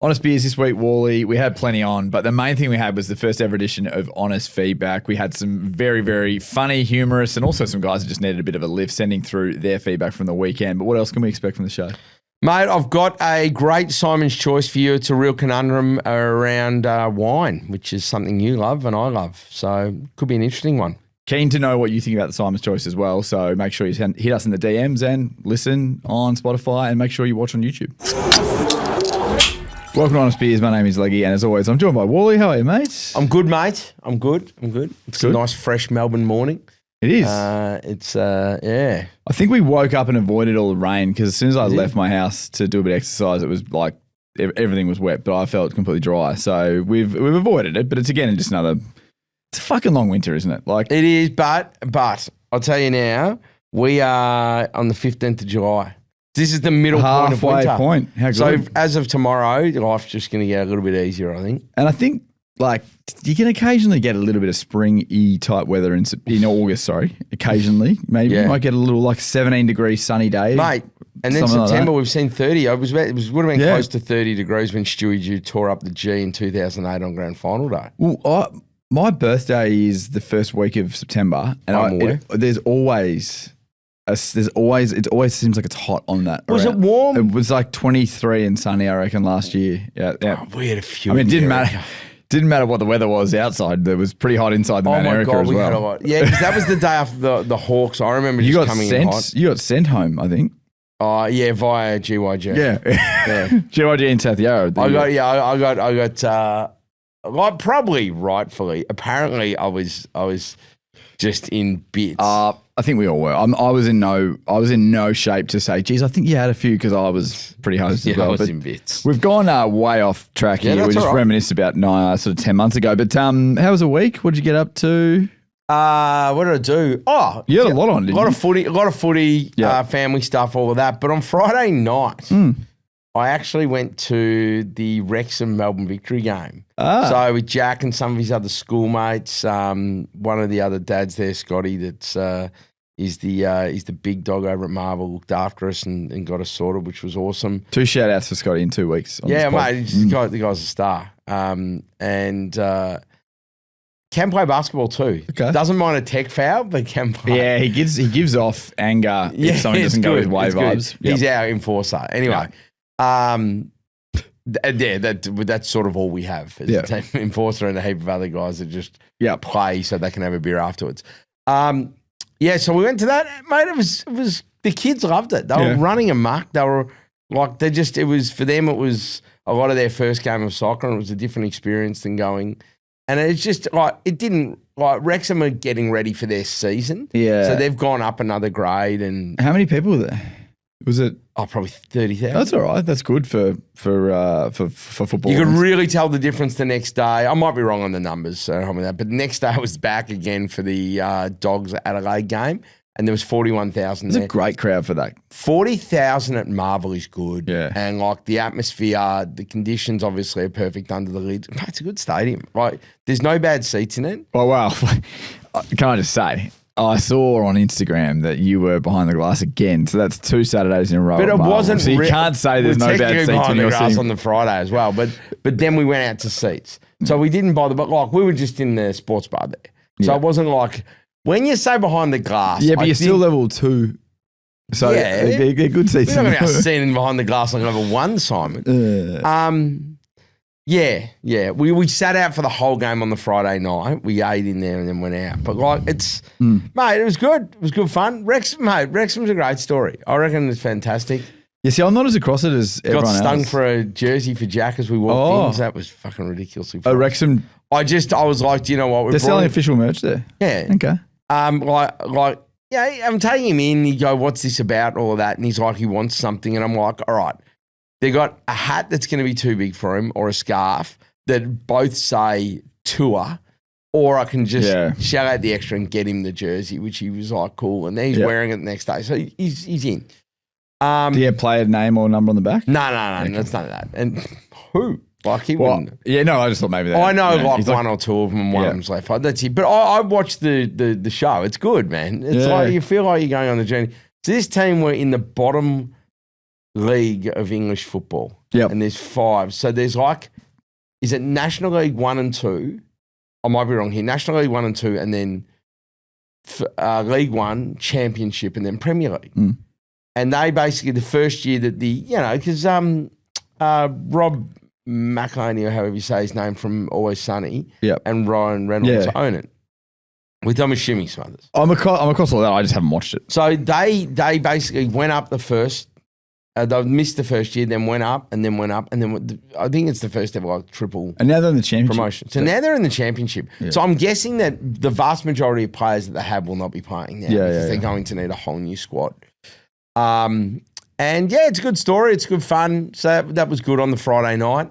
Honest Beers this week, Walley. We had plenty on, but the main thing we had was the first ever edition of Honest Feedback. We had some very, very funny, humorous, and also some guys that just needed a bit of a lift sending through their feedback from the weekend. But what else can we expect from the show? Mate, I've got a great Simon's Choice for you. It's a real conundrum around wine, which is something you love and I love. So could be an interesting one. Keen to know what you think about the Simon's Choice as well. So make sure you hit us in the DMs and listen on Spotify and make sure you watch on YouTube. Welcome to Honest Beers. My name is Leggy, and as always, I'm joined by Walley. How are you, mate? I'm good, mate. I'm good. It's good. A nice, fresh Melbourne morning. It is. Yeah. I think we woke up and avoided all the rain because as soon as I left my house to do a bit of exercise, it was like everything was wet, but I felt completely dry. So we've avoided it, but it's again just another. It's a fucking long winter, isn't it? Like it is, but I'll tell you now, we are on the 15th of July. This is the middle point of winter. Halfway point. How good. So as of tomorrow, life's just going to get a little bit easier, I think. And I think like you can occasionally get a little bit of spring-y type weather in August, occasionally. Maybe you might get a little like 17 degree sunny day. Mate, and then September we've seen 30. It would have been close to 30 degrees when Stewie Jew tore up the G in 2008 on grand final day. Well, my birthday is the first week of September, and it always seems like it's hot on that. Was it warm? It was like 23 and sunny, I reckon, last year. Yeah. Oh, we had a few. I mean, it didn't matter. Didn't matter what the weather was outside. It was pretty hot inside the Mount Erica as well. Had a lot. Yeah, because that was the day after the Hawks. I remember in hot. You got sent home, I think. Oh, yeah, via GYG. Yeah. GYG in South Yarra. I got probably rightfully. Apparently, I was just in bits. I think we all were. I was in no shape to say, geez, I think you had a few because I was pretty hosed as well. I was in bits. We've gone way off track here. We just reminisced about 10 months ago. But how was the week? What did you get up to? What did I do? Oh, you had a lot on, didn't you? A lot of footy, family stuff, all of that. But on Friday night, I actually went to the Wrexham Melbourne Victory game. So with Jack and some of his other schoolmates, one of the other dads there, Scotty, that's is the big dog over at Marvel, looked after us and got us sorted, which was awesome. 2 shout outs for Scotty in 2 weeks. Yeah, mate, the guy's a star. And can play basketball too. Okay. Doesn't mind a tech foul, but can play. Yeah, he gives off anger if someone doesn't go his way vibes. Yep. He's our enforcer. Anyway. That's sort of all we have is a team enforcer and a heap of other guys that just play so they can have a beer afterwards. So we went to that, mate. It was the kids loved it. They were running amok. They were like it was for them. It was a lot of their first game of soccer, and it was a different experience than going. And it's just like it didn't like Wrexham are getting ready for their season. Yeah, so they've gone up another grade. And how many people were there? Was it? Oh, probably 30,000. That's all right. That's good for football. You could really tell the difference the next day. I might be wrong on the numbers, so help me with that. But the next day I was back again for the Dogs Adelaide game, and there was 41,000 there. It's a great crowd for that. 40,000 at Marvel is good. Yeah. And like the atmosphere, the conditions obviously are perfect under the lids. It's a good stadium. Right? There's no bad seats in it. Oh, wow. Can I just say, I saw on Instagram that you were behind the glass again, so that's 2 Saturdays in a row. But it wasn't. So you can't say there's no bad seats behind when the you're glass on the Friday as well. But then we went out to seats, so we didn't bother. But like we were just in the sports bar there, so it wasn't like when you say behind the glass. Yeah, but you're still level 2, so they're good seats. We're not going to be sitting behind the glass like level 1, Simon. Yeah. We sat out for the whole game on the Friday night. We ate in there and then went out. But like mate, it was good. It was good fun. Wrexham's a great story. I reckon it's fantastic. Yeah, see, I'm not as across it as everyone else. Got stung for a jersey for Jack as we walked in. So that was fucking ridiculously fun. Wrexham. I was like, do you know what? They're selling official merch there. Yeah. Okay. I'm taking him in. You go, what's this about? All of that. And he's like, he wants something. And I'm like, all right. They got a hat that's going to be too big for him or a scarf that both say tour, or I can just shout out the extra and get him the jersey, which he was like, cool. And then he's wearing it the next day. So he's in. Do you have player name or number on the back? No. That's none of that. And who? Like he wouldn't. Yeah, no, I just thought maybe that. I know like one or two of them and one of them's left. That's it. But I watched the show. It's good, man. It's like you feel like you're going on the journey. So this team were in the bottom league of English football. Yep. And there's 5. So there's like, is it National League 1 and 2? I might be wrong here. National League 1 and 2, and then League 1, Championship, and then Premier League. Mm. And they basically, the first year that because Rob McElhaney, or however you say his name, from Always Sunny, and Ryan Reynolds own it. With, I'm assuming, some others. I'm across all that. I just haven't watched it. So they basically went up the first. They missed the first year, then went up, and then went up, and then I think it's the first ever like triple. And now they're in the championship. Promotion. So now they're in the championship. Yeah. So I'm guessing that the vast majority of players that they have will not be playing now because they're going to need a whole new squad. And it's a good story. It's good fun. So that was good on the Friday night,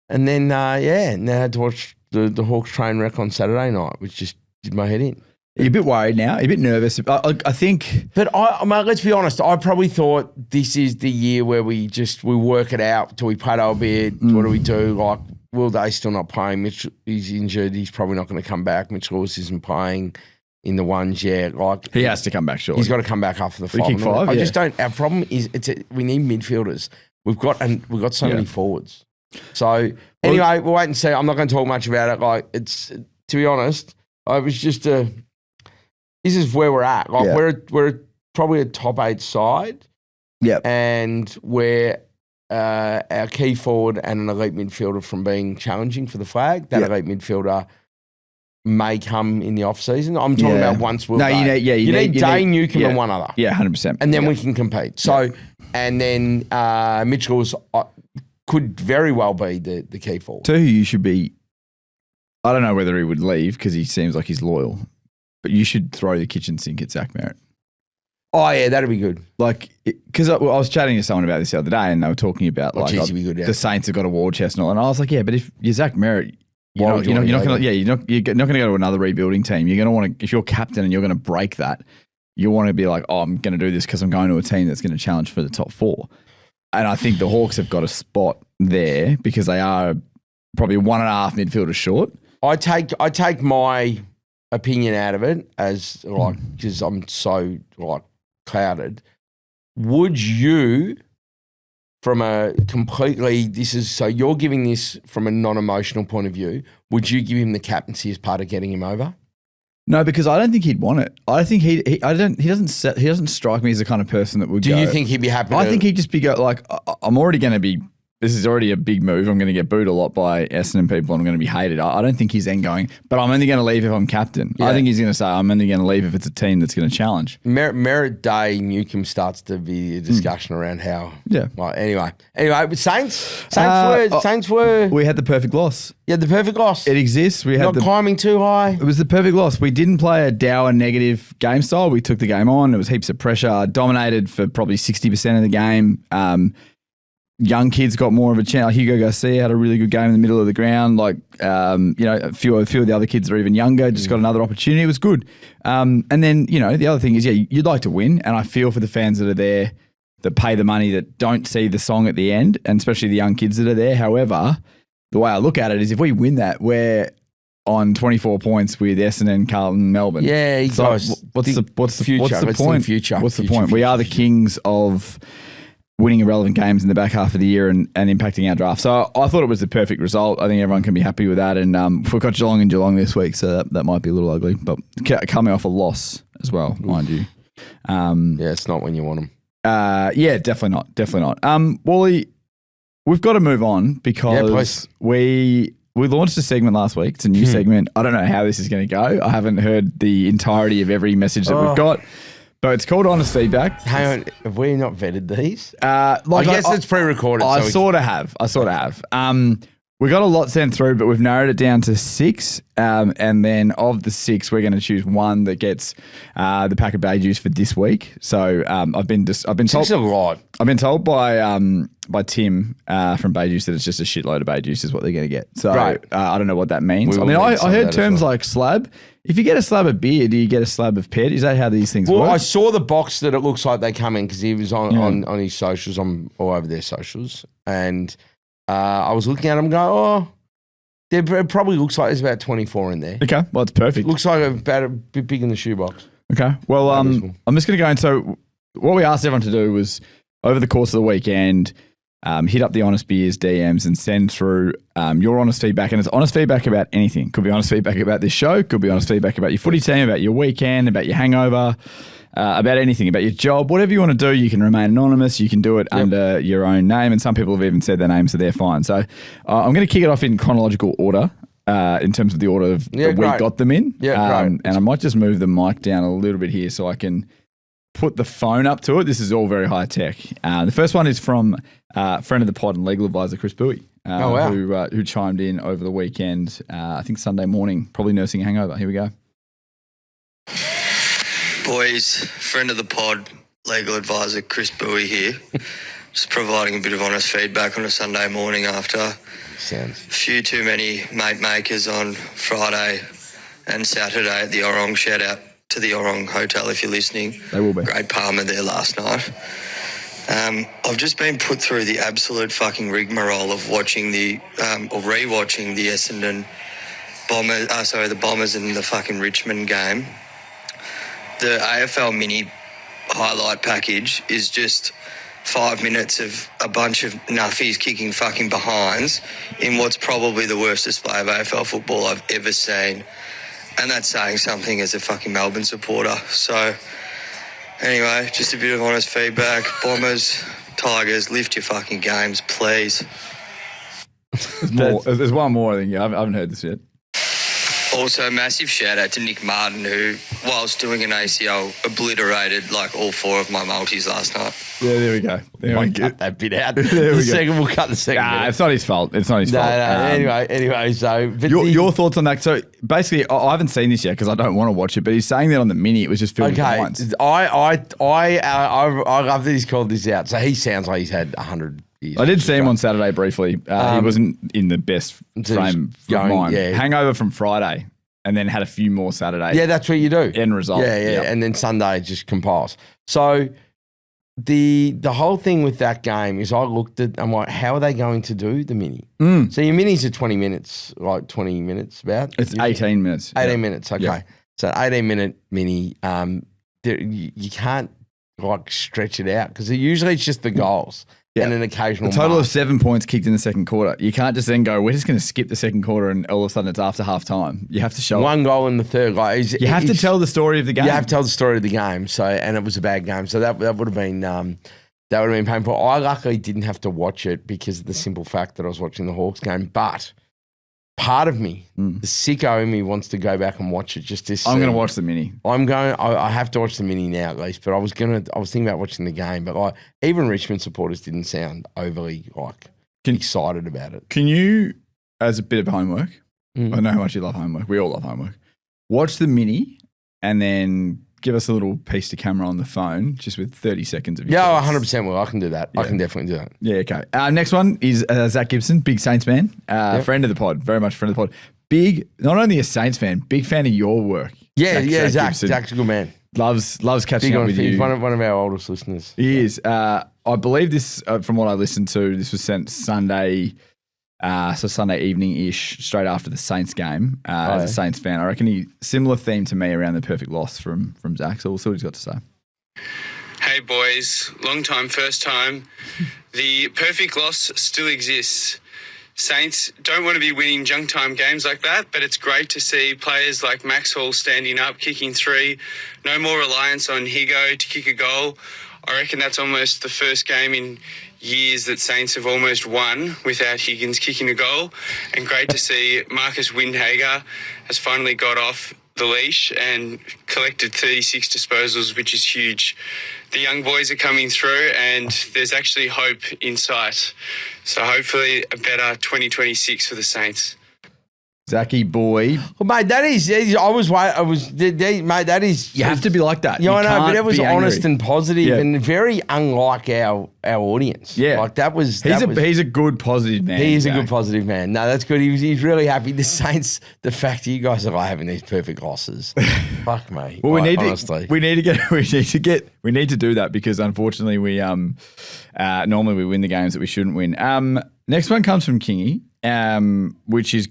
and then now I had to watch the Hawks train wreck on Saturday night, which just did my head in. You're a bit worried now. You're a bit nervous. I think. But mate, let's be honest. I probably thought this is the year where we work it out till we plateau a bit. What do we do? Like, Will Day's still not playing. Mitch is injured. He's probably not going to come back. Mitch Lewis isn't playing in the ones yet. Like, he has to come back, surely. He's got to come back after the kick 5. I just don't. Our problem is we need midfielders. We've got so many forwards. So anyway, we'll wait and see. I'm not going to talk much about it. Like, it's, to be honest, I was just this is where we're at. Like we're probably a top 8 side. Yep. And we're our key forward and an elite midfielder from being challenging for the flag. That elite midfielder may come in the off season. I'm talking about once we'll you need Day, Newcomb and one other. Yeah, 100%. And then we can compete. So and then Mitchell's could very well be the key forward. To who you should be, I don't know whether he would leave because he seems like he's loyal. But you should throw the kitchen sink at Zach Merritt. Oh, yeah, that'd be good. Like, because I was chatting to someone about this the other day and they were talking about the Saints have got a war chest and all. And I was like, yeah, but if you're Zach Merritt, you're not going to go to another rebuilding team. You're going to want to, if you're captain and you're going to break that, you want to be like, oh, I'm going to do this because I'm going to a team that's going to challenge for the top 4. And I think the Hawks have got a spot there because they are probably 1.5 midfielders short. I take my opinion out of it as like, because I'm so like clouded. Would you, from a completely, so you're giving this from a non-emotional point of view, would you give him the captaincy as part of getting him over? No, because I don't think he'd want it. I think he doesn't strike me as the kind of person that would Do you think he'd be happy? I think he'd just be like, I'm already going to be, this is already a big move. I'm going to get booed a lot by Essendon people and I'm going to be hated. I don't think he's then going, but I'm only going to leave if I'm captain. Yeah. I think he's going to say, I'm only going to leave if it's a team that's going to challenge. Merritt Day Newcomb starts to be a discussion around how. Yeah. Well, anyway, but Saints were. We had the perfect loss. Yeah, the perfect loss. It exists. We had not climbing too high. It was the perfect loss. We didn't play a dour negative game style. We took the game on. It was heaps of pressure. Dominated for probably 60% of the game. Young kids got more of a chance. Like Hugo Garcia had a really good game in the middle of the ground. Like, a few of the other kids that are even younger just got another opportunity. It was good. And then, the other thing is, you'd like to win. And I feel for the fans that are there that pay the money that don't see the song at the end, and especially the young kids that are there. However, the way I look at it is if we win that, we're on 24 points with Essendon, Carlton, Melbourne. Yeah, so what's the point? What's the point? We are the kings of winning irrelevant games in the back half of the year and impacting our draft. So I thought it was the perfect result. I think everyone can be happy with that. And we've got Geelong and Geelong this week, so that might be a little ugly. But coming off a loss as well, mind you. It's not when you want them. Definitely not. Wally, we've got to move on because we launched a segment last week. It's a new segment. I don't know how this is going to go. I haven't heard the entirety of every message that we've got. But it's called Honest Feedback. Hang on, have we not vetted these? I guess it's pre-recorded. I sort of have. We got a lot sent through, but we've narrowed it down to 6. And then of the 6, we're going to choose one that gets the pack of Bay Juice for this week. So I've been told 6 a lot. I've been told by Tim from Bay Juice that it's just a shitload of Bay Juice is what they're going to get. So I don't know what that means. I heard terms like slab. If you get a slab of beer, do you get a slab of pet? Is that how these things work? Well, I saw the box that it looks like they come in because he was on his socials, on all over their socials. And I was looking at them going, it probably looks like there's about 24 in there. Okay, well, it's perfect. Looks like about a bit big in the shoebox. Okay, well, I'm just going to go in. So what we asked everyone to do was over the course of the weekend, hit up the Honest Beers DMs and send through your honest feedback. And it's honest feedback about anything. Could be honest feedback about this show. Could be honest feedback about your footy team, about your weekend, about your hangover, about anything, about your job. Whatever you want to do, you can remain anonymous. You can do it under your own name. And some people have even said their name, so they're fine. So I'm going to kick it off in chronological order in terms of the order of that we got them in. And I might just move the mic down a little bit here so I can put the phone up to it. This is all very high tech. The first one is from friend of the pod and legal advisor Chris Bowie, who chimed in over the weekend. I think Sunday morning, probably nursing a hangover. Here we go. Boys, friend of the pod, legal advisor Chris Bowie here. Just providing a bit of honest feedback on a Sunday morning after a few too many mate makers on Friday and Saturday at the Orong. Shout out to the Orong Hotel if you're listening. They will be. Great Palmer there last night. I've just been put through the absolute fucking rigmarole of watching or rewatching the Essendon the Bombers and the fucking Richmond game. The AFL mini highlight package is just 5 minutes of a bunch of nuffies kicking fucking behinds in what's probably the worst display of AFL football I've ever seen. And that's saying something as a fucking Melbourne supporter. So, anyway, just a bit of honest feedback. Bombers, Tigers, lift your fucking games, please. There's one more, I think. I haven't heard this yet. Also, massive shout out to Nick Martin, who, whilst doing an ACL, obliterated like all four of my multis last night. Yeah, there we go. Cut that bit out. We'll cut the second bit. It's not his fault. It's not his fault. Anyway, so... Your thoughts on that? So, basically, I haven't seen this yet because I don't want to watch it, but he's saying that on the mini, it was just filmed once. I love that he's called this out. So, he sounds like he's had 100 years. I did see him on Saturday briefly. He wasn't in the best frame of mind. Yeah. Hangover from Friday and then had a few more Saturdays. Yeah, that's what you do. End result. Yeah. And then Sunday just compiles. So... The whole thing with that game is I looked at, I'm like, how are they going to do the mini? So your minis are 20 minutes, like 20 minutes about? It's 18 minutes. 18 minutes, okay. Yeah. So an 18-minute mini, you can't like stretch it out because usually it's just the goals and an occasional A total mark. of 7 points kicked in the second quarter. You can't just then go, we're just going to skip the second quarter and all of a sudden it's after half time. You have to show one goal in the third. You have to tell the story of the game. You have to tell the story of the game. So, and it was a bad game. So that would have been painful. I luckily didn't have to watch it because of the simple fact that I was watching the Hawks game. But part of me, the sicko in me, wants to go back and watch it just to see. I'm going to watch the mini. I have to watch the mini now at least. But I was thinking about watching the game. But like even Richmond supporters didn't sound overly excited about it. Can you, as a bit of homework, I know how much you love homework. We all love homework. Watch the mini and then give us a little piece to camera on the phone just with 30 seconds of your thoughts. 100% will. I can do that. Yeah. I can definitely do that. Yeah, okay. Next one is Zach Gibson, big Saints fan, friend of the pod, very much friend of the pod. Big, not only a Saints fan, big fan of your work. Zach. Zach's a good man. Loves catching up with you. He's one of our oldest listeners. He is. I believe this, from what I listened to, this was sent Sunday, so Sunday evening-ish, straight after the Saints game. As a Saints fan, I reckon similar theme to me around the perfect loss from Zach. So we'll see what he's got to say. Hey boys, long time, first time. The perfect loss still exists. Saints don't want to be winning junk time games like that, but it's great to see players like Maxwell standing up, kicking three. No more reliance on Higo to kick a goal. I reckon that's almost the first game in years that Saints have almost won without Higgins kicking a goal. And great to see Marcus Windhager has finally got off the leash and collected 36 disposals, which is huge. The young boys are coming through and there's actually hope in sight. So hopefully a better 2026 for the Saints. Zachy boy. Well, mate, that is, mate, that is. You have to be like that. Yeah, I know, but it was honest and positive and very unlike our audience. Yeah. Like that was. He's a good positive man. He is a good positive man. No, that's good. He's really happy. The Saints, the fact that you guys are having these perfect losses. Fuck me. Well, we need to do that because unfortunately we normally we win the games that we shouldn't win. Next one comes from Kingy, which is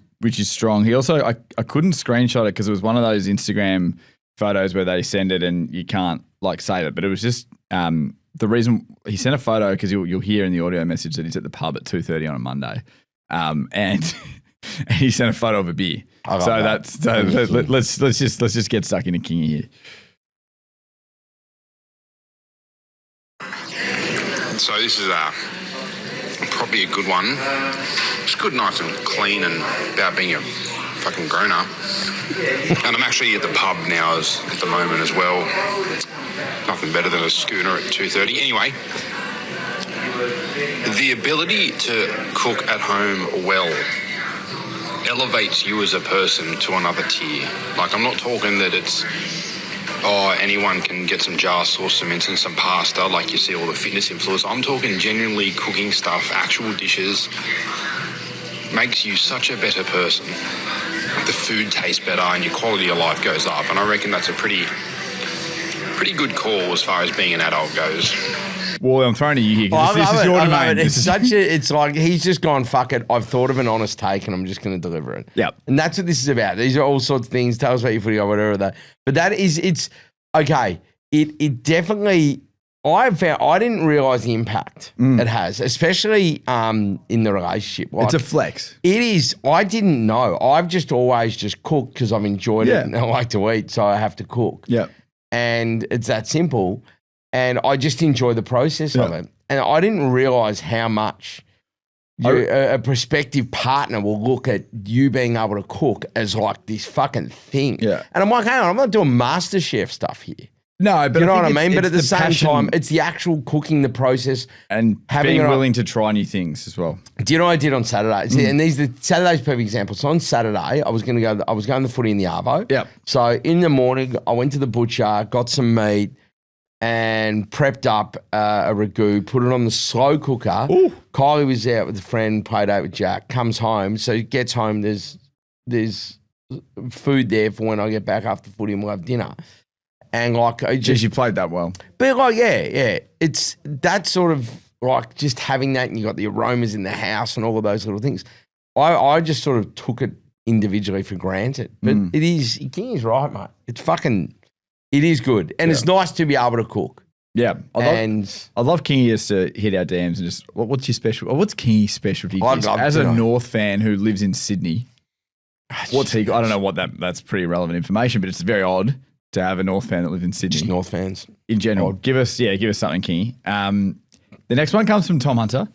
strong. He also, I couldn't screenshot it because it was one of those Instagram photos where they send it and you can't like save it. But it was just the reason he sent a photo, because you'll hear in the audio message that he's at the pub at 2:30 on a Monday, and he sent a photo of a beer. Let's just get stuck into Kingy here. So this is probably a good one. It's good, nice and clean, and about being a fucking grown up. And I'm actually at the pub now at the moment as well. Nothing better than a schooner at 2:30. Anyway, the ability to cook at home well elevates you as a person to another tier. Like, I'm not talking that it's, anyone can get some jar sauce, some mince and some pasta, like you see all the fitness influencers. I'm talking genuinely cooking stuff, actual dishes, makes you such a better person. The food tastes better and your quality of life goes up. And I reckon that's a pretty good call as far as being an adult goes. Well, I'm throwing to you here. This is your domain. It's like he's just gone, fuck it. I've thought of an honest take and I'm just going to deliver it. Yeah. And that's what this is about. These are all sorts of things. Tell us about your footy or whatever that. But it's okay. It definitely, I didn't realise the impact it has, especially in the relationship. Like, it's a flex. It is. I didn't know. I've just always just cooked because I've enjoyed it and I like to eat, so I have to cook. Yeah. And it's that simple. And I just enjoy the process of it. And I didn't realise how much a prospective partner will look at you being able to cook as like this fucking thing. Yeah. And I'm like, hang on, I'm not doing MasterChef stuff here. No, but you know what I mean? But at the same time, it's the actual cooking, the process. And being willing to try new things as well. Do you know what I did on Saturday? See, and Saturday's perfect example. So on Saturday, I was going to the footy in the Arvo. Yep. So in the morning, I went to the butcher, got some meat, and prepped up a ragu, put it on the slow cooker. Ooh. Kylie was out with a friend, played out with Jack, comes home. So he gets home, there's food there for when I get back after footy and we'll have dinner. And like, you played that well. But like, yeah. It's that sort of like just having that, and you got the aromas in the house and all of those little things. I just sort of took it individually for granted. But it is, King is right, mate. It is good. And it's nice to be able to cook. Yeah. I'd love Kingy just to hit our DMs and just, what's your special, what's Kingy's specialty? As a North fan who lives in Sydney, what's he, I don't know what that's pretty relevant information, but it's very odd to have a North fan that lives in Sydney. Just North fans. In general. Give us something, Kingy. The next one comes from Tom Hunter.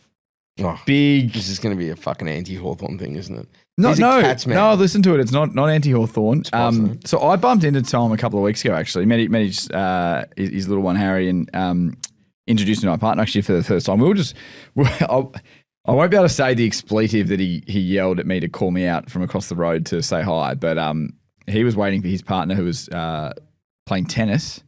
Oh, Big. This is going to be a fucking anti-Hawthorn thing, isn't it? No, listen to it. It's not anti-Hawthorn. So I bumped into Tom a couple of weeks ago, actually. Met his little one, Harry, and introduced him to my partner, actually, for the first time. I won't be able to say the expletive that he yelled at me to call me out from across the road to say hi, but he was waiting for his partner who was playing tennis.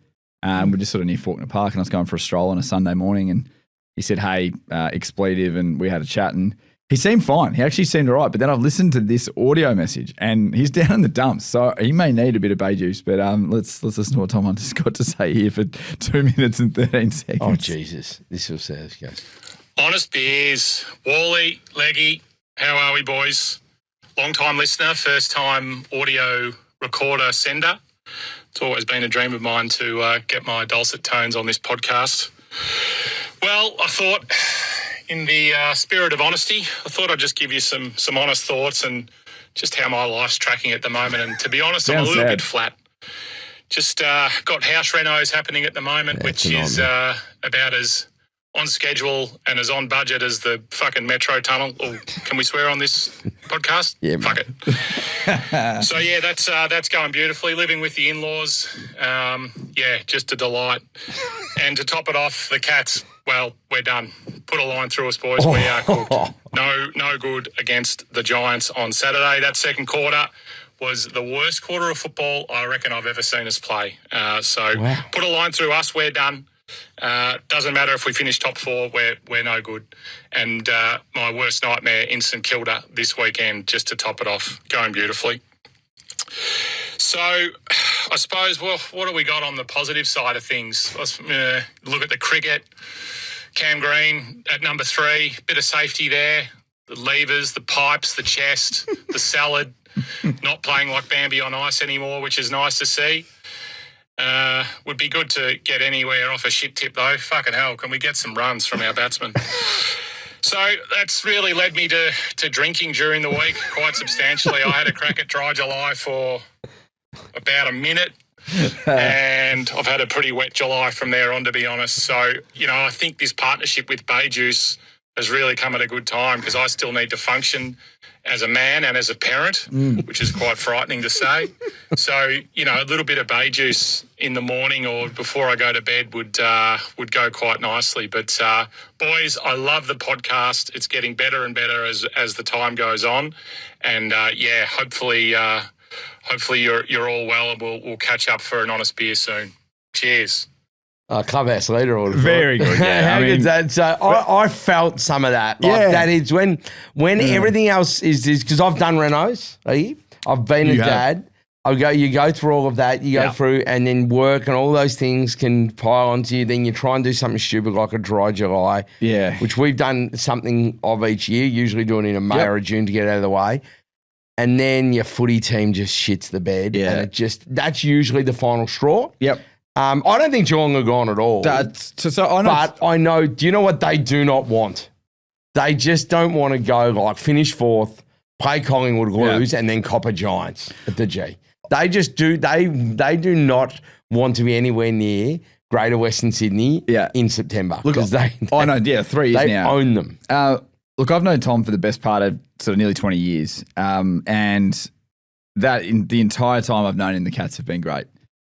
We're just sort of near Faulkner Park, and I was going for a stroll on a Sunday morning, and he said, hey, expletive, and we had a chat, and he seemed fine. He actually seemed all right. But then I've listened to this audio message and he's down in the dumps. So he may need a bit of bay juice. But let's listen to what Tom Hunter's got to say here for 2 minutes and 13 seconds. Oh, Jesus. This will say this, guys. Honest beers. Walley, Leggy, how are we, boys? Long-time listener, first-time audio recorder sender. It's always been a dream of mine to get my dulcet tones on this podcast. Well, I thought, in the spirit of honesty, I thought I'd just give you some honest thoughts and just how my life's tracking at the moment. And to be honest, I'm a little bit flat. Just got house renos happening at the moment, which is about as on schedule and as on budget as the fucking Metro Tunnel. Or can we swear on this podcast? Yeah, fuck it. So yeah, that's going beautifully. Living with the in-laws, just a delight. And to top it off, the cats. Well, we're done. Put a line through us, boys. We are cooked. No good against the Giants on Saturday. That second quarter was the worst quarter of football I reckon I've ever seen us play. Put a line through us. We're done. Doesn't matter if we finish top four. We're no good. And my worst nightmare in St Kilda this weekend, just to top it off, going beautifully. So I suppose, well, what have we got on the positive side of things? Let's look at the cricket. Cam Green at number 3, bit of safety there. The levers, the pipes, the chest, the salad, not playing like Bambi on ice anymore, which is nice to see. Would be good to get anywhere off a shit tip, though. Fucking hell, can we get some runs from our batsmen? So that's really led me to drinking during the week quite substantially. I had a crack at Dry July for about a minute, and I've had a pretty wet July from there on, to be honest. So, I think this partnership with Bay Juice has really come at a good time because I still need to function as a man and as a parent, which is quite frightening to say. So, a little bit of Bay Juice in the morning or before I go to bed would go quite nicely. But, boys, I love the podcast. It's getting better and better as the time goes on. And, hopefully you're all well and we'll catch up for an honest beer soon. Cheers. Clubhouse leader or very good. Yeah, how good's that? So I felt some of that. Like that is when everything else is because I've done renos. I've been a dad. You go through all of that. You go through and then work and all those things can pile onto you. Then you try and do something stupid like a Dry July. Yeah, which we've done something of each year. Usually doing it in May or June to get out of the way. And then your footy team just shits the bed. Yeah, and that's usually the final straw. Yep. I don't think Geelong are gone at all. I know. Do you know what they do not want? They just don't want to go like finish fourth, play Collingwood, lose, and then cop a Giants at the G. They just do. They do not want to be anywhere near Greater Western Sydney in September because they I know. Yeah, 3 years now. They own them. Look, I've known Tom for the best part of sort of nearly 20 years, and that in the entire time I've known him, the Cats have been great.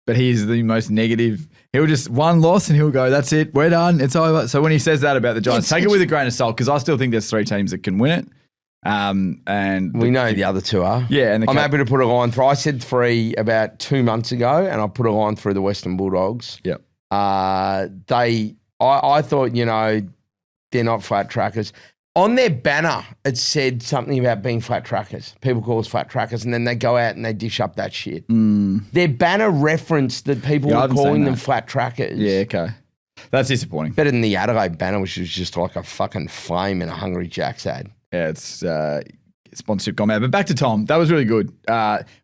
But he's the most negative. He'll just one loss and he'll go, that's it, we're done, it's over. So when he says that about the Giants, take it with a grain of salt because I still think there's 3 teams that can win it. And we know the other 2 are. Yeah, and I'm happy to put a line through. I said 3 about 2 months ago, and I put a line through the Western Bulldogs. Yep. I thought they're not flat trackers. On their banner, it said something about being flat trackers. People call us flat trackers, and then they go out and they dish up that shit. Their banner referenced that people were calling them flat trackers. Yeah, okay. That's disappointing. Better than the Adelaide banner, which was just like a fucking flame and a Hungry Jack's ad. Yeah, it's sponsorship gone mad. But back to Tom. That was really good.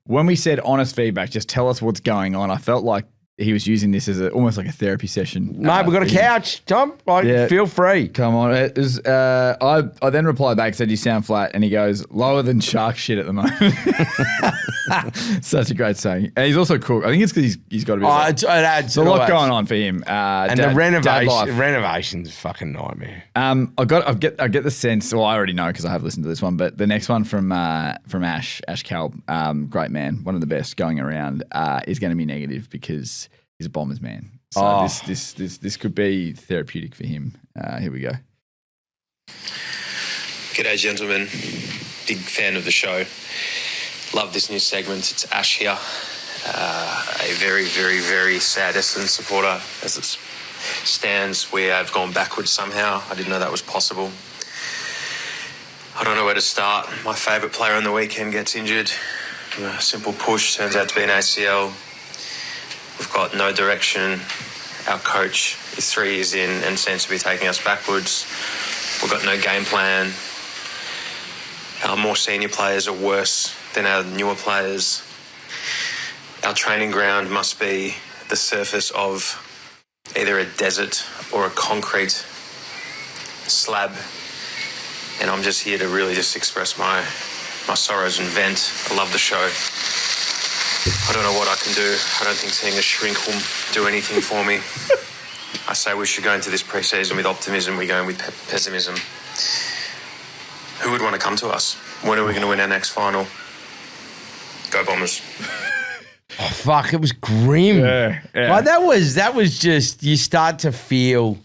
When we said honest feedback, just tell us what's going on, I felt like he was using this as almost like a therapy session. Mate, we've got a couch, Tom. Feel free. Come on. It was, I then replied back, said, you sound flat. And he goes, lower than shark shit at the moment. Such a great saying. And he's also cool. I think it's because he's got a bit it adds a lot going on for him. And the renovation's a fucking nightmare. I get the sense, well, I already know because I have listened to this one, but the next one from Ash Calb, great man, one of the best going around, is going to be negative because he's a Bombers man. So this could be therapeutic for him. Here we go. G'day, gentlemen. Big fan of the show. Love this new segment. It's Ash here. A very, very, very sad Essendon supporter. As it stands, we have gone backwards somehow. I didn't know that was possible. I don't know where to start. My favourite player on the weekend gets injured. A simple push turns out to be an ACL. We've got no direction. Our coach is 3 years in and seems to be taking us backwards. We've got no game plan. Our more senior players are worse than our newer players. Our training ground must be the surface of either a desert or a concrete slab. And I'm just here to really just express my sorrows and vent. I love the show. I don't know what I can do. I don't think seeing a shrink will do anything for me. I say we should go into this pre-season with optimism. We're going with pessimism. Who would want to come to us? When are we going to win our next final? Go Bombers. Oh, fuck, it was grim. Yeah. Like that was just, you start to feel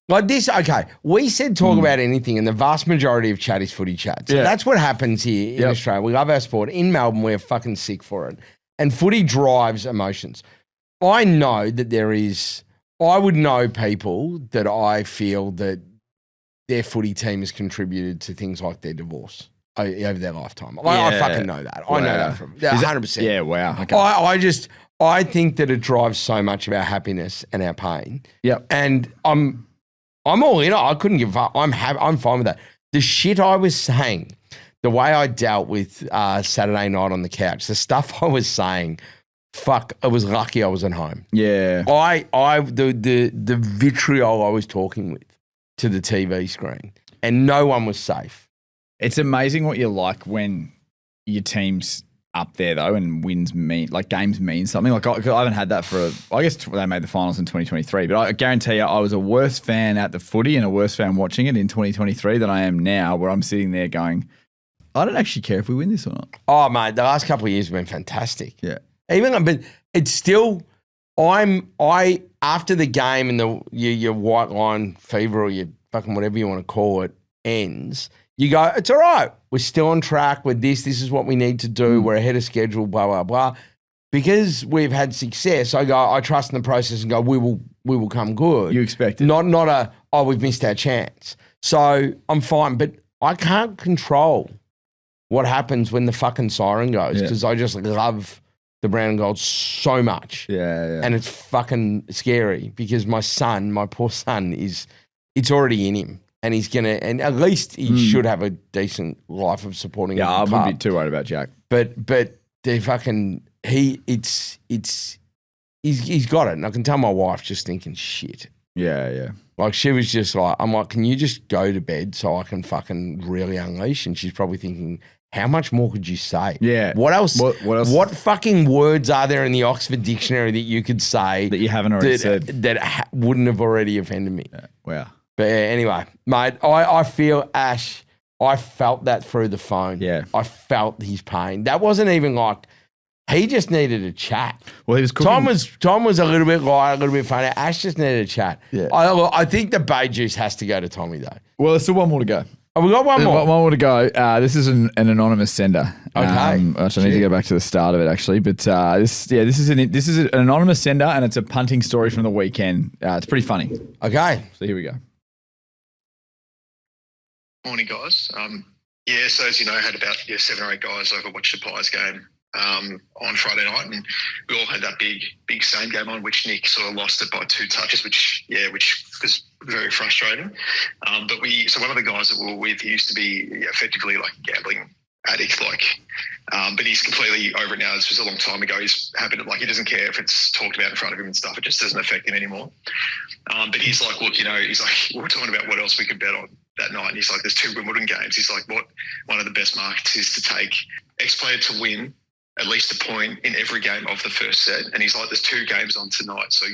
like this. Okay, we said talk about anything, and the vast majority of chat is footy chat. So that's what happens here in Australia. We love our sport. In Melbourne, we're fucking sick for it. And footy drives emotions. I know that I would know people that I feel that their footy team has contributed to things like their divorce over their lifetime. I fucking know that. I know that from 100%. Yeah, wow. Okay. I think that it drives so much of our happiness and our pain. Yep. And I'm all in. I couldn't give up. I'm fine with that. The shit I was saying, the way I dealt with Saturday night on the couch, the stuff I was saying fuck, I was lucky I was at home. Yeah. The vitriol I was talking with to the TV screen, and no one was safe. It's amazing what you like when your team's up there though, and games mean something. Like I haven't had that I guess they made the finals in 2023, but I guarantee you I was a worse fan at the footy and a worse fan watching it in 2023 than I am now, where I'm sitting there going, I don't actually care if we win this or not. Oh mate, the last couple of years have been fantastic. Yeah. But it's still, after the game and your white line fever or your fucking whatever you want to call it ends, you go, it's all right. We're still on track with this. This is what we need to do. We're ahead of schedule, blah, blah, blah. Because we've had success, I trust in the process and go, we will come good. You expect it. Not we've missed our chance. So I'm fine. But I can't control what happens when the fucking siren goes because I just love the brown and gold so much. Yeah. And it's fucking scary because my poor son it's already in him. And and at least he should have a decent life of supporting. Yeah, I wouldn't be too worried about Jack. But they fucking he's got it, and I can tell my wife just thinking shit. Yeah. Like she was just like, I'm like, can you just go to bed so I can fucking really unleash? And she's probably thinking, how much more could you say? Yeah. What else? What else? What fucking words are there in the Oxford Dictionary that you could say that you haven't already said that wouldn't have already offended me? Yeah. Wow. But anyway, mate, I feel Ash. I felt that through the phone. Yeah. I felt his pain. That wasn't even like he just needed a chat. Well, he was cooking. Tom was a little bit light, a little bit funny. Ash just needed a chat. Yeah. I think the Bay Juice has to go to Tommy though. Well, there's still one more to go. Oh, we got one more. One more to go. This is an anonymous sender. Okay. Which I need to go back to the start of it actually, but this is an anonymous sender, and it's a punting story from the weekend. It's pretty funny. Okay. So here we go. Morning, guys. So as you know, I had about 7 or 8 guys over watched the Pies game on Friday night, and we all had that big same game on, which Nick sort of lost it by 2 touches, which was very frustrating. So one of the guys that we were with, he used to be effectively like a gambling addict, but he's completely over it now. This was a long time ago. He's happy to, he doesn't care if it's talked about in front of him and stuff. It just doesn't affect him anymore. But he's like, look, he's like, we were talking about what else we could bet on that night. And he's like, there's 2 Wimbledon games. He's like, one of the best markets is to take ex-player to win at least a point in every game of the first set. And he's like, there's 2 games on tonight. So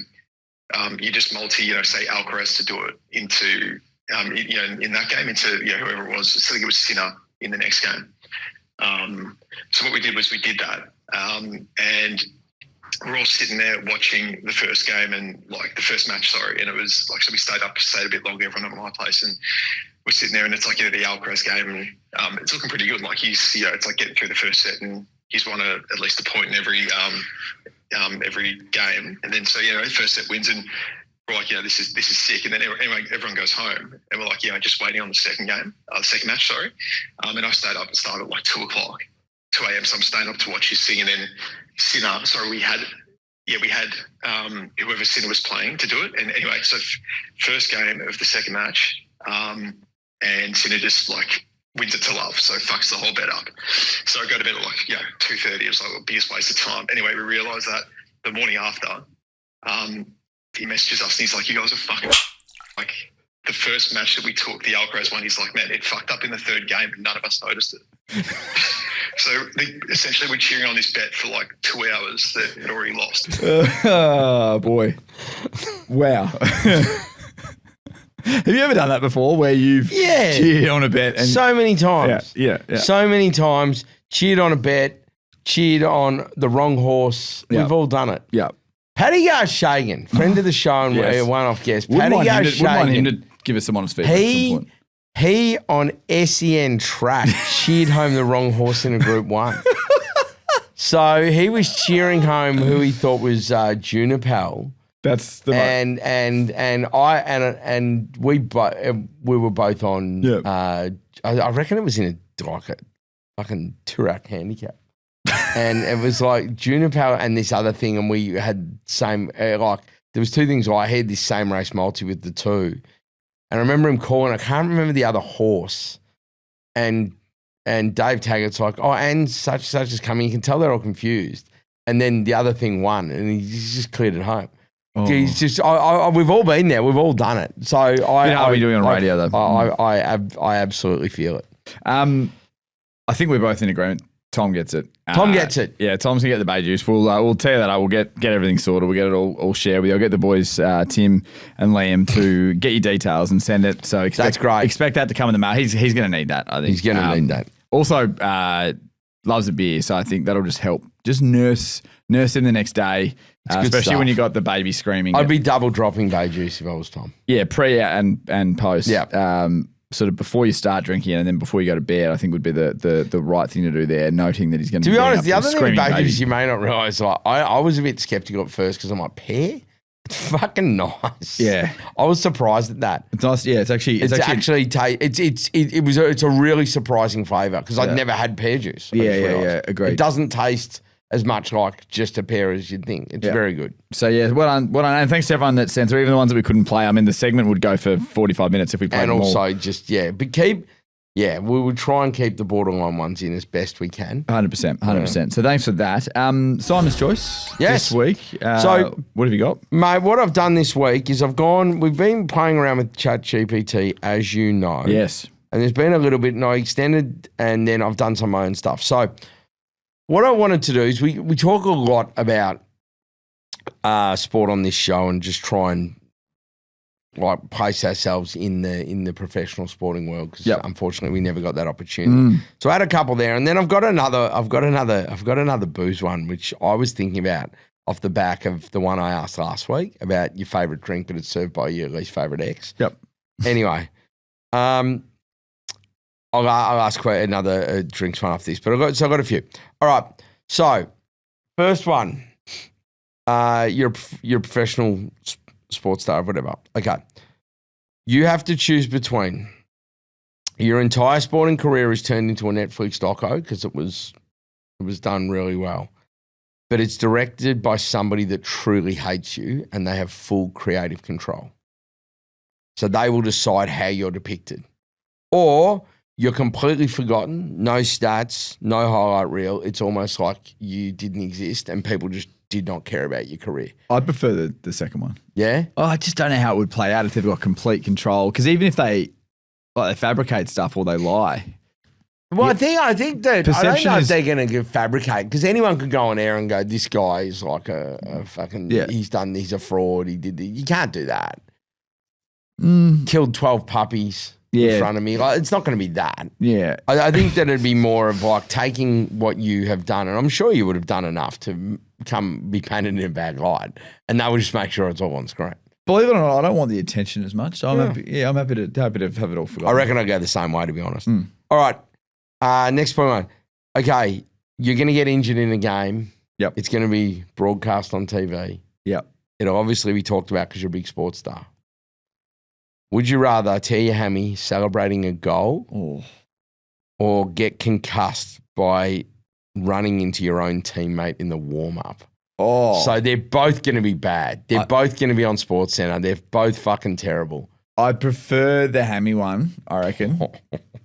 you just multi, say Alcaraz to do it into, in that game into, whoever it was. I think it was Sinner in the next game. So what we did was we did that. And we're all sitting there watching the first game and the first match, and it was so we stayed a bit longer, everyone at my place, and we're sitting there and it's the Alcaraz game, and it's looking pretty good. It's getting through the first set and he's won at least a point in every game. And then the first set wins and we're like, this is sick. And then everyone goes home and we're like, just waiting on the second match, and I stayed up and started at 2 o'clock, 2 a.m. So I'm staying up to watch his thing, and then Sinner, we had whoever Sinner was playing to do it. And anyway, so first game of the second match, and Sinner just wins it to love, so fucks the whole bet up. So I go to bed at 2:30. It was the biggest waste of time. Anyway, we realised that the morning after, he messages us and he's like, you guys are fucking the first match that we took, the Alcaraz one, he's like, man, it fucked up in the third game and none of us noticed it. So essentially we're cheering on this bet for 2 hours that it already lost. Oh, boy. Wow. Have you ever done that before where you've cheered on a bet? And so many times. Yeah. So many times, cheered on a bet, cheered on the wrong horse. We've all done it. Yeah. Paddy Garshagen, friend of the show and one-off guest. Paddy Garshagen. Wouldn't want him to give us some honest feedback at some point. He on SEN track cheered home the wrong horse in a Group 1. So he was cheering home who he thought was Junipal. That's the and we were both on. I reckon it was in a fucking Turak handicap, and it was Junipal and this other thing, and we had same there was 2 things. I had this same race multi with the 2, and I remember him calling. I can't remember the other horse, and Dave Taggart's and such is coming. You can tell they're all confused. and then the other thing won, and he's just cleared it home. Oh. He's just, we've all been there. We've all done it. So how are we doing on radio, though? I absolutely feel it. I think we're both in agreement. Tom gets it. Tom gets it. Yeah, Tom's gonna get the bay juice. We'll tell you that. We'll get everything sorted. We'll get it all shared with you. I'll get the boys, Tim and Liam, to get your details and send it. So that's great. Expect that to come in the mail. He's going to need that. I think he's going to need that. Also, loves a beer, so I think that'll just help. Just nurse him the next day, especially when you got the baby screaming. I'd be double dropping bay juice if I was Tom. Yeah, pre and post. Yeah. Sort of before you start drinking it and then before you go to bed, I think would be the right thing to do there, noting that he's going to be honest, the other thing with bay juice you may not realise, like, I was a bit sceptical at first because I'm like, pear? It's fucking nice. Yeah. I was surprised at that. It's nice. Yeah, it's a really surprising flavour because I'd never had pear juice. Yeah, agreed. It doesn't taste as much like just a pear as you'd think. It's very good. So yeah, well done. And thanks to everyone that sent through, even the ones that we couldn't play. I mean, the segment would go for 45 minutes if we played them all. And also we would try and keep the borderline ones in as best we can. 100%. So thanks for that. Simon's Choice this week. So what have you got? Mate, what I've done this week is we've been playing around with ChatGPT, as you know. Yes. And there's been a little bit, and I extended, and then I've done some of my own stuff. So what I wanted to do is we talk a lot about sport on this show and just try and like place ourselves in the professional sporting world because unfortunately we never got that opportunity. So I had a couple there, and then I've got another booze one which I was thinking about off the back of the one I asked last week about your favourite drink, but it's served by your least favourite ex. Yep. Anyway, I'll ask another drinks one off this, but I got a few. All right. So first one, you're a professional sports star, whatever. Okay. You have to choose between your entire sporting career is turned into a Netflix doco because it was done really well, but it's directed by somebody that truly hates you and they have full creative control. So they will decide how you're depicted. Or you're completely forgotten, no stats, no highlight reel. It's almost like you didn't exist and people just did not care about your career. I prefer the second one. Yeah? Oh, I just don't know how it would play out if they've got complete control. Because even if they fabricate stuff or they lie. Well, I think that perception I don't know if they're going to fabricate because anyone could go on air and go, this guy is like a fucking, he's a fraud. He did you can't do that. Killed 12 puppies. In front of me. Like, it's not going to be that. Yeah. I think that it'd be more of like taking what you have done, and I'm sure you would have done enough to be painted in a bad light, and that would just make sure it's all on screen. Believe it or not, I don't want the attention as much. So I'm happy to have it all forgotten. I reckon I'd go the same way, to be honest. All right. Next point. Okay. You're going to get injured in a game. Yep. It's going to be broadcast on TV. Yep. It'll obviously be talked about because you're a big sports star. Would you rather tear your hammy celebrating a goal or get concussed by running into your own teammate in the warm-up? Oh. So they're both going to be bad. They're both going to be on SportsCenter. They're both fucking terrible. I prefer the hammy one, I reckon.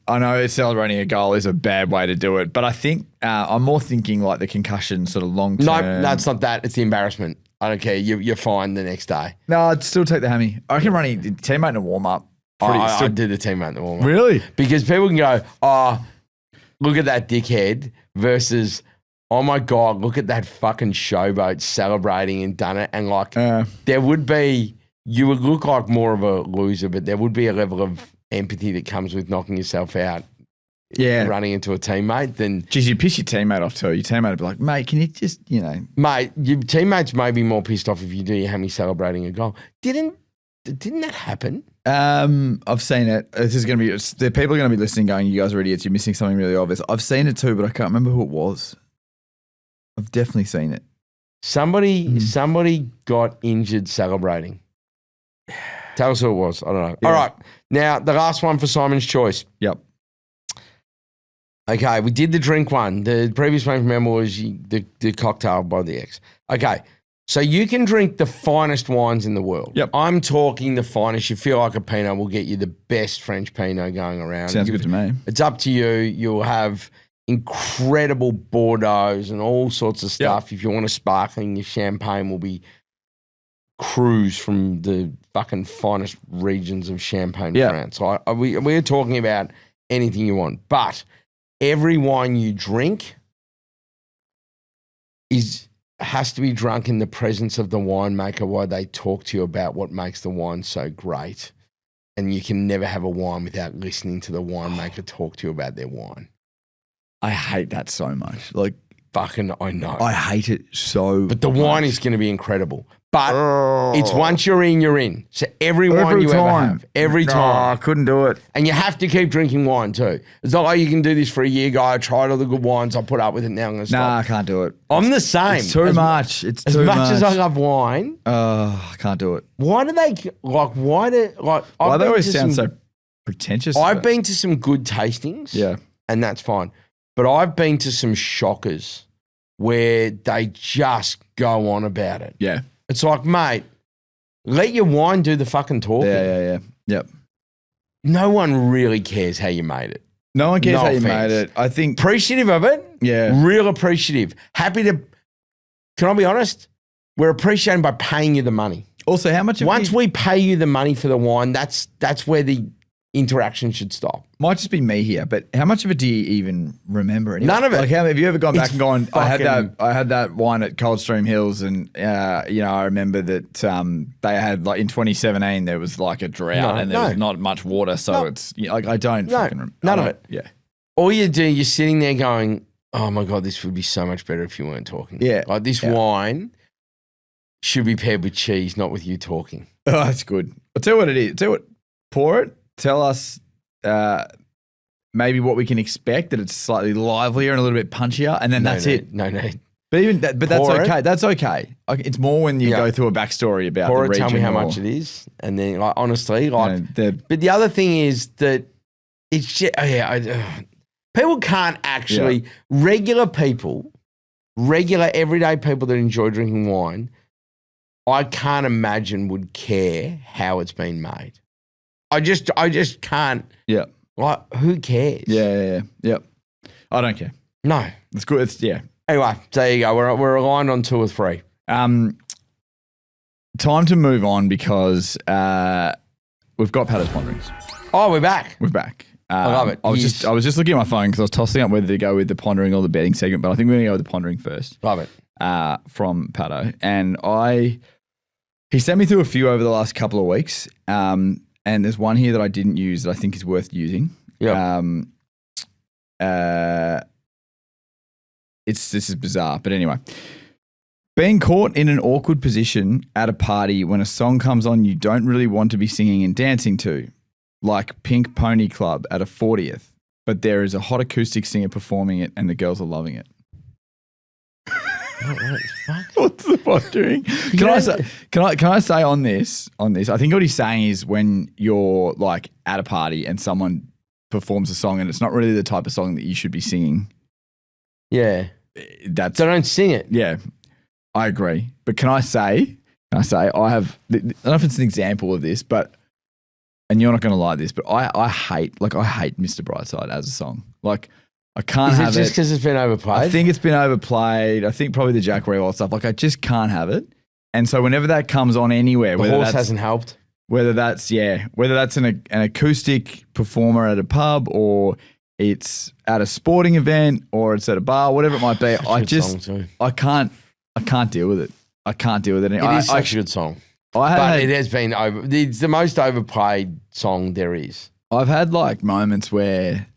I know celebrating a goal is a bad way to do it, but I think I'm more thinking like the concussion sort of long-term. No, it's not that. It's the embarrassment. I don't care. You're fine the next day. No, I'd still take the hammy. I reckon running teammate in a warm-up. I did the teammate in the warm-up. Really? Because people can go, look at that dickhead versus, oh my God, look at that fucking showboat celebrating and done it. And like there would be, you would look like more of a loser, but there would be a level of empathy that comes with knocking yourself out. Yeah. Running into a teammate, then... Geez, you piss your teammate off too. Your teammate would be like, mate, can you just, Mate, your teammates may be more pissed off if you do your hammy celebrating a goal. Didn't that happen? I've seen it. This is going to be... The people are going to be listening going, you guys are idiots. You're missing something really obvious. I've seen it too, but I can't remember who it was. I've definitely seen it. Somebody got injured celebrating. Tell us who it was. I don't know. Yeah. All right. Now, the last one for Simon's Choice. Yep. Okay, we did the drink one. The previous one, remember, was the cocktail by the ex. Okay, so you can drink the finest wines in the world. Yep. I'm talking the finest. You feel like a Pinot will get you the best French Pinot going around. Sounds good to me. It's up to you. You'll have incredible Bordeaux's and all sorts of stuff. If you want a sparkling, your champagne will be cruise from the fucking finest regions of Champagne, France. We're talking about anything you want. But every wine you drink has to be drunk in the presence of the winemaker while they talk to you about what makes the wine so great. And you can never have a wine without listening to the winemaker talk to you about their wine. I hate that so much. Like, fucking, I know. I hate it so But the wine is going to be incredible. But it's once you're in, you're in. So every wine you ever have, every time. I couldn't do it. And you have to keep drinking wine too. It's not like you can do this for a year, guy. I tried all the good wines. I put up with it. Now I'm going to stop. Nah, I can't do it. I'm the same. It's too much. It's as too much. As I love wine. I can't do it. Why do they, why do they always sound so pretentious? I've been to some good tastings. Yeah. And that's fine. But I've been to some shockers where they just go on about it. Yeah. It's like, mate, let your wine do the fucking talking. Yeah. Yep. No one really cares how you made it. No one cares how you made it. I think. Appreciative of it. Yeah. Real appreciative. Happy to, can I be honest? We're appreciating by paying you the money. Also, how much? Once we pay you the money for the wine, that's where the interaction should stop. Might just be me here, but how much of it do you even remember anyway? None of it. Like, have you ever gone back and gone, I had that wine at Coldstream Hills, and I remember that they had, like, in 2017 there was like a drought and there was not much water, so it's like I don't fucking remember. None of it. Yeah. All you do, you're sitting there going, oh my God, this would be so much better if you weren't talking. Yeah. Like, this wine should be paired with cheese, not with you talking. Oh, that's good. I'll tell you what it is. Pour it. Tell us maybe what we can expect, that it's slightly livelier and a little bit punchier, and then that's it. No. But that's okay. That's okay. It's more when you go through a backstory about the region. Tell me how much it is, and then, like, honestly, like. But the other thing is that it's just, people can't actually regular everyday people that enjoy drinking wine. I can't imagine would care how it's been made. I just can't. Yeah. Like, who cares? Yeah. I don't care. No. It's good. Anyway, there you go. We're aligned on 2 or 3. Time to move on because we've got Patter's Ponderings. Oh, we're back. We're back. I love it. I was just looking at my phone because I was tossing up whether to go with the Pondering or the betting segment, but I think we're going to go with the Pondering first. Love it. From Pato. And he sent me through a few over the last couple of weeks. And there's one here that I didn't use that I think is worth using. Yeah. This is bizarre, but anyway. Being caught in an awkward position at a party when a song comes on you don't really want to be singing and dancing to, like Pink Pony Club at a 40th, but there is a hot acoustic singer performing it and the girls are loving it. What's the Pondering? Can I say on this? I think what he's saying is when you're, like, at a party and someone performs a song and it's not really the type of song that you should be singing. Yeah. So don't sing it. Yeah, I agree. But can I say I have, I don't know if it's an example of this, but, and you're not going to like this, but I hate Mr. Brightside as a song. Like, I can't have it. Is it just because it's been overplayed? I think it's been overplayed. I think probably the Jack Rewalt stuff. Like, I just can't have it. And so whenever that comes on anywhere, the horse hasn't helped. Whether that's an acoustic performer at a pub or it's at a sporting event or it's at a bar, whatever it might be, I can't deal with it. I can't deal with it. It is such a good song. But it has been it's the most overplayed song there is. I've had, like, moments where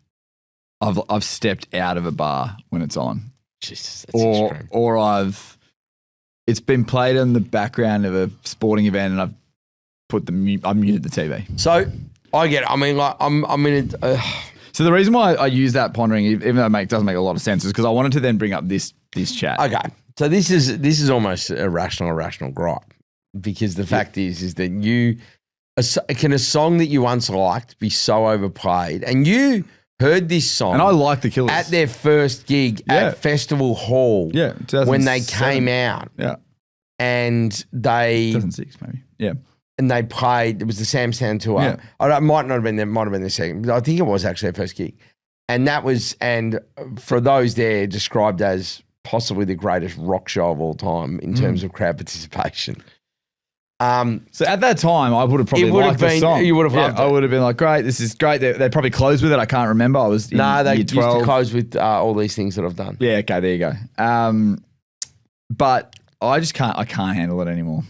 I've stepped out of a bar when it's on. Jesus, that's extreme. Or it's been played in the background of a sporting event and I've muted the TV. So I get it. I mean, like, I'm in it. So the reason why I use that Pondering, even though it doesn't make a lot of sense, is because I wanted to then bring up this chat. Okay. So this is almost a rational gripe, because the fact is that can a song that you once liked be so overplayed, and you heard this song, and I like the Killers at their first gig at Festival Hall, when they came out, and they 2006 maybe, and they played. It was the Sam Sound tour. It might not have been their second, but I think it was actually their first gig. And that was, and for those there, described as possibly the greatest rock show of all time in terms of crowd participation. So at that time, I would have probably liked the song. You would have loved it. I would have been like, great, this is great. They probably closed with it. I can't remember. I was in they year 12. used to close with all these things that I've done. Yeah, okay, there you go. But I just can't handle it anymore.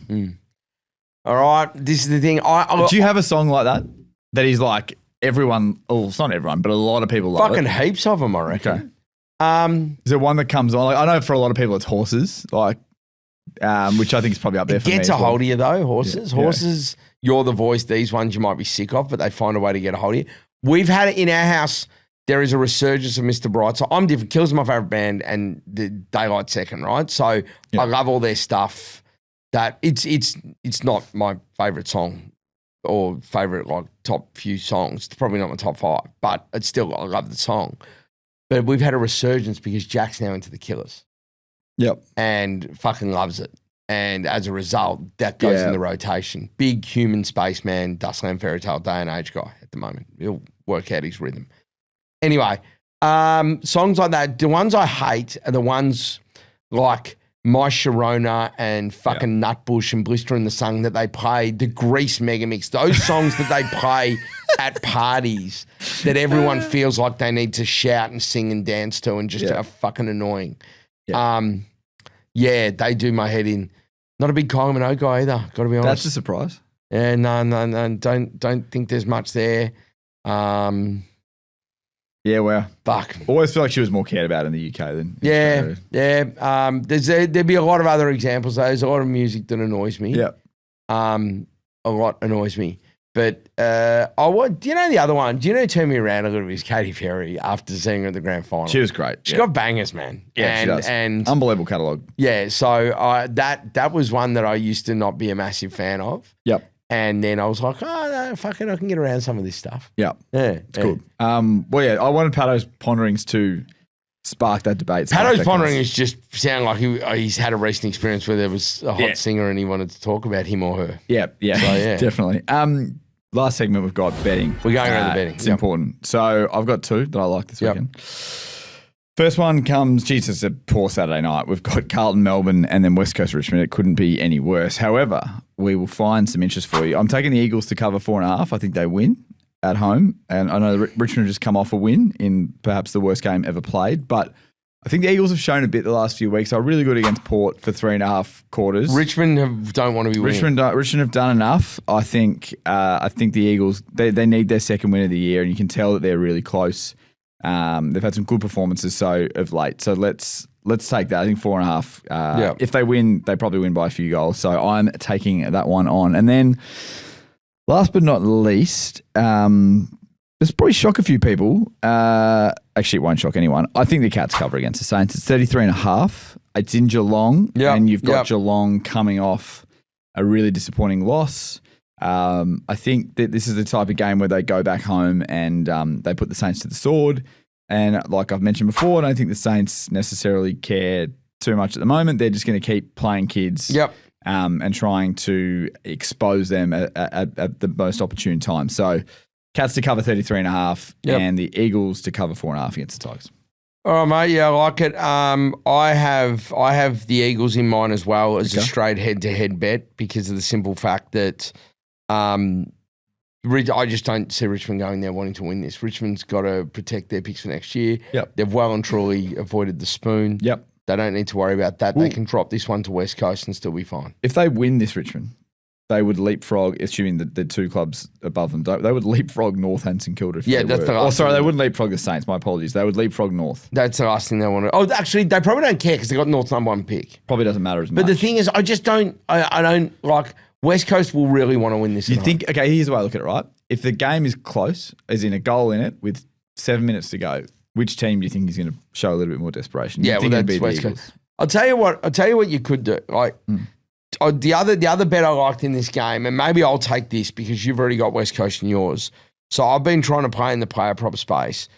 All right, this is the thing. Do you have a song like that is like everyone, it's not everyone, but a lot of people love fucking it? heaps of them, I reckon. Okay. Is there one that comes on? Like, I know for a lot of people it's Horses, like, which I think is probably up there for me. It gets a well. hold of you though, Horses. Yeah. Horses, You're the Voice. These ones you might be sick of, but they find a way to get a hold of you. We've had it in our house. There is a resurgence of Mr. Bright. So I'm different. Kill's my favourite band and the Daylight second, right? So I love all their stuff. That it's not my favourite song or favourite like top few songs. It's probably not my top 5, but it's still, I love the song. But we've had a resurgence because Jack's now into the Killers. Yep. And fucking loves it. And as a result, that goes in the rotation. Big human spaceman, Dustland Fairytale Day and Age guy at the moment. He'll work out his rhythm. Anyway, songs like that, the ones I hate are the ones like My Sharona and fucking Nutbush and Blister in the Sun that they play, the Grease Megamix, those songs that they play at parties that everyone feels like they need to shout and sing and dance to and just are fucking annoying. Yeah. They do my head in. Not a big Kylie Minogue guy either, got to be honest. That's a surprise. Yeah, no, don't think there's much there. Yeah, well, fuck. Always feel like she was more cared about in the UK than Australia. There'd be a lot of other examples. There's a lot of music that annoys me. Yeah, a lot annoys me. But do you know the other one? Do you know who turned me around a little bit? Is Katy Perry after seeing her at the grand final. She was great. She got bangers, man. Yeah, she does. And unbelievable catalogue. Yeah, so that was one that I used to not be a massive fan of. Yep. And then I was like, oh, no, fuck it, I can get around some of this stuff. Yeah. It's good. I wanted Pato's Ponderings to spark that debate. Pato's Pondering is just sound like he's had a recent experience where there was a hot singer and he wanted to talk about him or her. Yeah, definitely. Last segment, we've got betting. We're going around the betting. It's important. So I've got 2 that I like this weekend. First one comes, it's a poor Saturday night. We've got Carlton, Melbourne, and then West Coast, Richmond. It couldn't be any worse. However, we will find some interest for you. I'm taking the Eagles to cover 4.5. I think they win at home. And I know Richmond have just come off a win in perhaps the worst game ever played. But I think the Eagles have shown a bit the last few weeks. They're really good against Port for 3.5 quarters. Richmond don't want to be winning. Richmond have done enough. I think the Eagles, they need their second win of the year, and you can tell that they're really close. They've had some good performances of late. So let's take that. I think 4.5. If they win, they probably win by a few goals. So I'm taking that one on. And then last but not least, this probably shock a few people. Actually, it won't shock anyone. I think the Cats cover against the Saints. It's 33.5. It's in Geelong, and you've got Geelong coming off a really disappointing loss. I think that this is the type of game where they go back home and they put the Saints to the sword. And like I've mentioned before, I don't think the Saints necessarily care too much at the moment. They're just going to keep playing kids and trying to expose them at the most opportune time. So Cats to cover 33.5 and the Eagles to cover 4.5 against the Tigers. All right, mate. Yeah, I like it. I have the Eagles in mind as well as a straight head-to-head bet because of the simple fact that I just don't see Richmond going there wanting to win this. Richmond's got to protect their picks for next year. They've well and truly avoided the spoon. They don't need to worry about that. They can drop this one to West Coast and still be fine. If they win this, Richmond, they would leapfrog, assuming that the 2 clubs above them, they would leapfrog North and St Kilda. That's the last they wouldn't leapfrog the Saints. My apologies. They would leapfrog North. That's the last thing they want to. Oh, actually, they probably don't care because they got North's number 1 pick. Probably doesn't matter as much. But the thing is, I just don't. I don't like. West Coast will really want to win this. You think? Okay, here's the way I look at it. Right, if the game is close, as in a goal in it with 7 minutes to go, which team do you think is going to show a little bit more desperation? Yeah, well, that's West Coast. I'll tell you what you could do. Like the other bet I liked in this game, and maybe I'll take this because you've already got West Coast in yours. So I've been trying to play in the player prop space.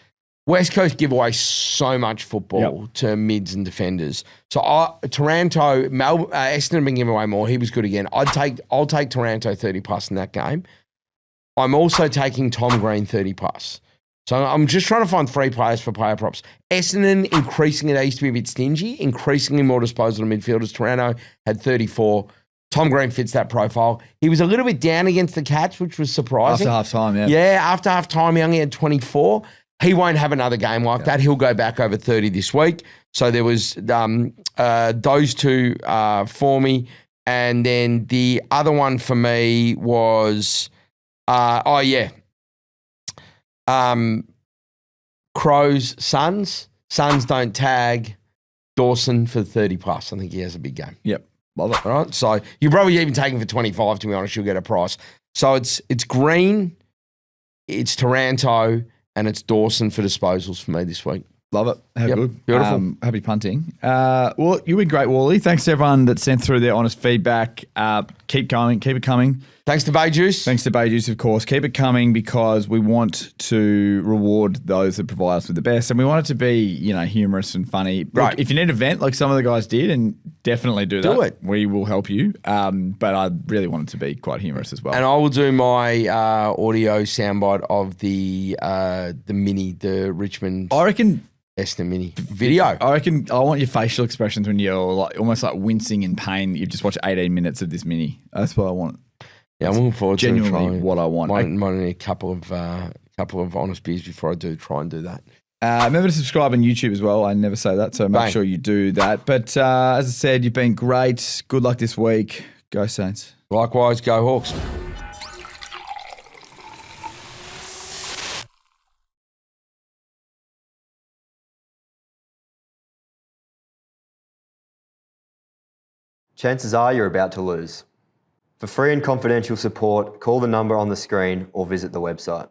West Coast give away so much football to mids and defenders. So Taranto, Essendon have been giving away more. He was good again. I'll take Taranto 30 plus in that game. I'm also taking Tom Green 30 plus. So I'm just trying to find 3 players for player props. Essendon, increasingly, they used to be a bit stingy, increasingly more disposable midfielders. Toronto had 34. Tom Green fits that profile. He was a little bit down against the Cats, which was surprising. After half time, yeah. Yeah, after half time, he only had 24. He won't have another game like that. He'll go back over 30 this week. So there was those 2 for me. And then the other one for me was, Crows, Suns. Suns don't tag Dawson for 30 plus. I think he has a big game. Yep. Love it. All right. So you probably even take him for 25, to be honest. You'll get a price. So it's Green, it's Taranto, and it's Dawson for disposals for me this week. Love it. How good. Beautiful. Happy punting. Well, you were great, Wally. Thanks to everyone that sent through their honest feedback. Keep going. Keep it coming. Thanks to Bay Juice. Thanks to Bay Juice, of course. Keep it coming because we want to reward those that provide us with the best. And we want it to be, humorous and funny. Right. Look, if you need a vent like some of the guys did, and definitely do that. Do it. We will help you. But I really want it to be quite humorous as well. And I will do my audio soundbite of the mini, the Richmond. I reckon Esther mini video. I reckon I want your facial expressions when you're almost like wincing in pain. You've just watched 18 minutes of this mini. That's what I want. Yeah, I'm looking forward to genuinely what I want. Might need a couple of honest beers before I do try and do that. Remember to subscribe on YouTube as well. I never say that, so make sure you do that. But as I said, you've been great. Good luck this week. Go Saints. Likewise, go Hawks. Chances are you're about to lose. For free and confidential support, call the number on the screen or visit the website.